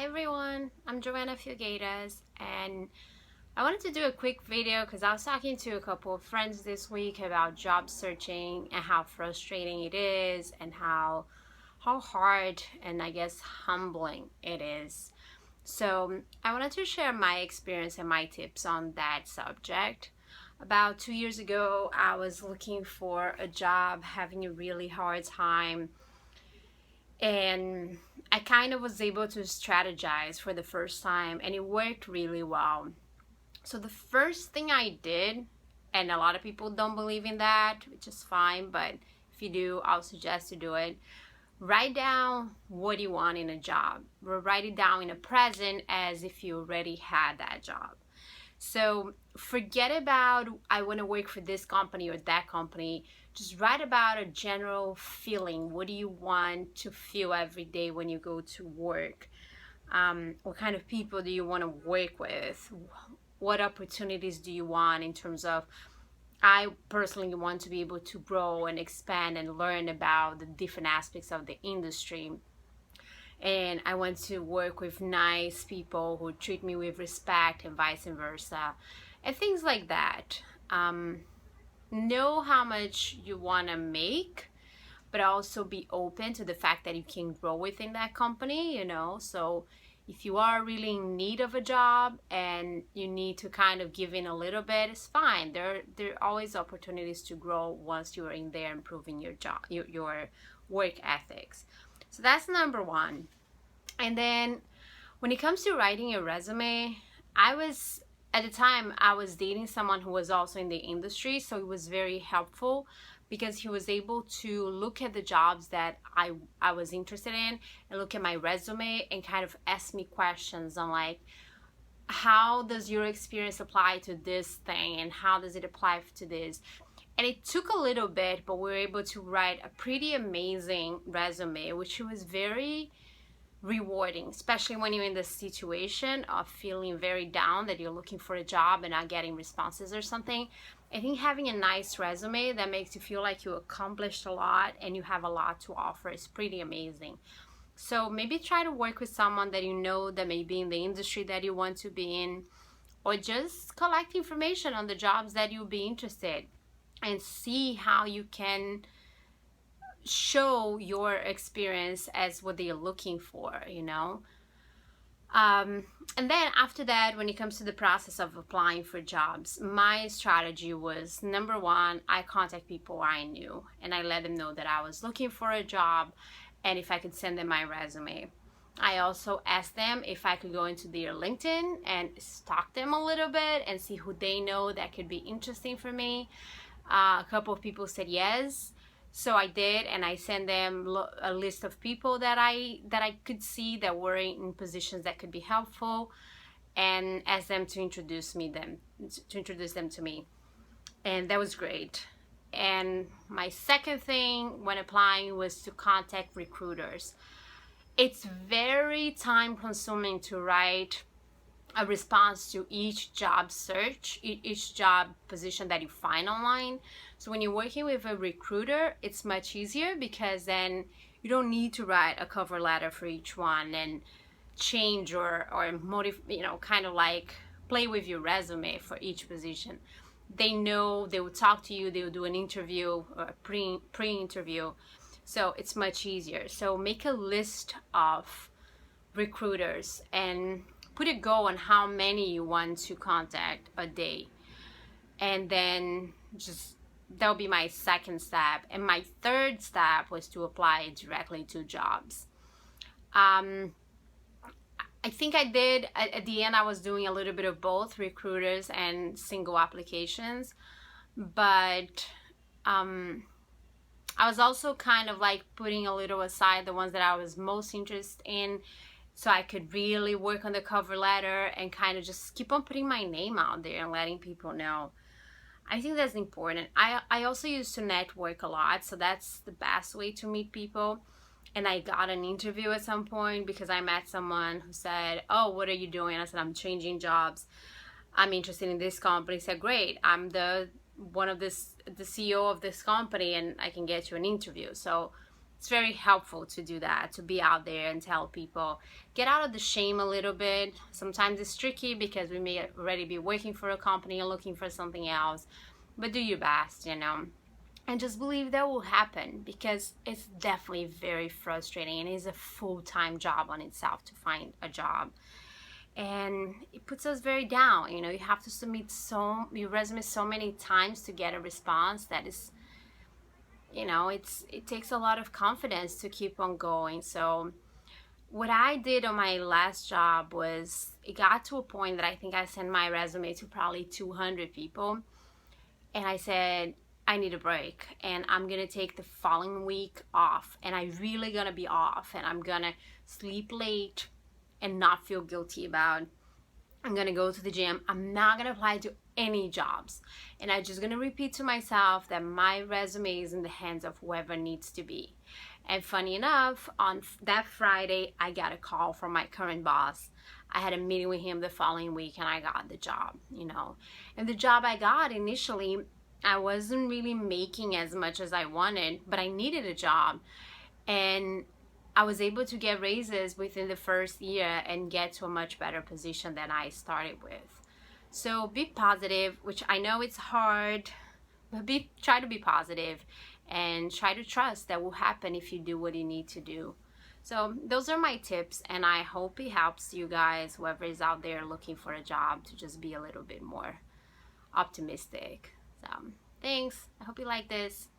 Hi everyone, I'm Joanna Figueiras and I wanted to do a quick video because I was talking to a couple of friends this week about job searching and how frustrating it is and how hard and I guess humbling it is. So I wanted to share my experience and my tips on that subject. About 2 years ago, I was looking for a job, having a really hard time, and I kind of was able to strategize for the first time and it worked really well. So the first thing I did, and a lot of people don't believe in that, which is fine, but if you do, I'll suggest you do it. Write down what you want in a job. Write it down in a present as if you already had that job. So forget about I want to work for this company or that company. Just write about a general feeling. What do you want to feel every day when you go to work? What kind of people do you want to work with? What opportunities do you want in terms of I personally want to be able to grow and expand and learn about the different aspects of the industry, and I want to work with nice people who treat me with respect and vice versa, and things like that. Know how much you want to make, but also be open to the fact that you can grow within that company. So if you are really in need of a job and you need to kind of give in a little bit, it's fine. There are always opportunities to grow once you're in there, improving your job, your work ethics. So that's number one. And then when it comes to writing a resume, at the time I was dating someone who was also in the industry, so it was very helpful because he was able to look at the jobs that I was interested in and look at my resume and kind of ask me questions on like, how does your experience apply to this thing and how does it apply to this? And it took a little bit, but we were able to write a pretty amazing resume, which was very rewarding, especially when you're in the situation of feeling very down that you're looking for a job and not getting responses or something. I think having a nice resume that makes you feel like you accomplished a lot and you have a lot to offer is pretty amazing. So maybe try to work with someone that you know that may be in the industry that you want to be in, or just collect information on the jobs that you'll be interested and see how you can show your experience as what they're looking for. And then after that, when it comes to the process of applying for jobs, my strategy was, number one, I contact people I knew and I let them know that I was looking for a job and if I could send them my resume. I also asked them if I could go into their LinkedIn and stalk them a little bit and see who they know that could be interesting for me. A couple of people said yes. So I did, and I sent them a list of people that I could see that were in positions that could be helpful, and asked them to introduce them to me, and that was great. And my second thing when applying was to contact recruiters. It's very time consuming to write a response to each job search, each job position that you find online. So when you're working with a recruiter, it's much easier because then you don't need to write a cover letter for each one and change or kind of like play with your resume for each position. They know, they will talk to you, they will do an interview or a pre-interview. So it's much easier. So make a list of recruiters and put a goal on how many you want to contact a day, and then just that'll be my second step. And my third step was to apply directly to jobs. I think I did at the end I was doing a little bit of both recruiters and single applications, but I was also kind of like putting a little aside the ones that I was most interested in, so I could really work on the cover letter and kind of just keep on putting my name out there and letting people know. I think that's important. I also used to network a lot, so that's the best way to meet people. And I got an interview at some point because I met someone who said, "Oh, what are you doing?" I said, "I'm changing jobs. I'm interested in this company." He said, "Great, I'm the CEO of this company and I can get you an interview." So it's very helpful to do that, to be out there and tell people, get out of the shame a little bit. Sometimes it's tricky because we may already be working for a company and looking for something else, but do your best, you know, and just believe that will happen, because it's definitely very frustrating and it's a full-time job on itself to find a job, and it puts us very down. You know, you have to submit your resume so many times to get a response. That is, you know, it takes a lot of confidence to keep on going. So what I did on my last job was, it got to a point that I think I sent my resume to probably 200 people, and I said, I need a break, and I'm gonna take the following week off, and I really gonna be off, and I'm gonna sleep late and not feel guilty about. I'm gonna go to the gym. I'm not gonna apply to any jobs, and I'm just gonna repeat to myself that my resume is in the hands of whoever needs to be. And funny enough, on that Friday, I got a call from my current boss. I had a meeting with him the following week, and I got the job, you know. And the job I got initially, I wasn't really making as much as I wanted, but I needed a job. And I was able to get raises within the first year and get to a much better position than I started with. So be positive, which I know it's hard, but try to be positive and try to trust that will happen if you do what you need to do. So those are my tips, and I hope it helps you guys, whoever is out there looking for a job, to just be a little bit more optimistic. So thanks. I hope you like this.